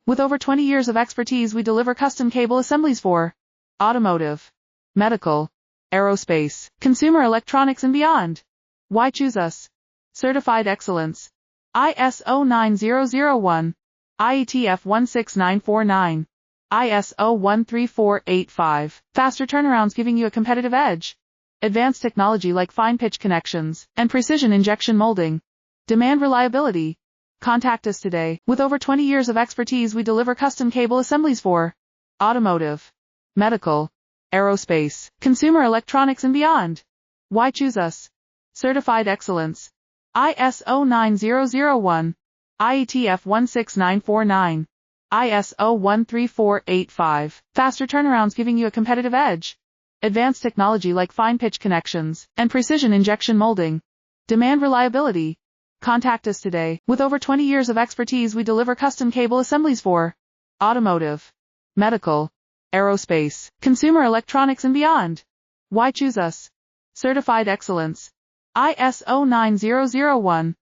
With over 20 years of expertise, we deliver custom cable assemblies for automotive, medical, aerospace, consumer electronics and beyond. Why choose us? Certified excellence. ISO 9001, IATF 16949, ISO 13485. Faster turnarounds giving you a competitive edge. Advanced technology like fine pitch connections and precision injection molding. Demand reliability. Contact us today. With over 20 years of expertise, we deliver custom cable assemblies for automotive, medical, aerospace, consumer electronics and beyond. Why choose us? Certified excellence. ISO 9001, IATF 16949, ISO 13485. Faster turnarounds giving you a competitive edge. Advanced technology like fine pitch connections and precision injection molding. Demand reliability. Contact us today. With over 20 years of expertise, we deliver custom cable assemblies for automotive, medical, aerospace, consumer electronics and beyond. Why choose us? Certified excellence. ISO 9001,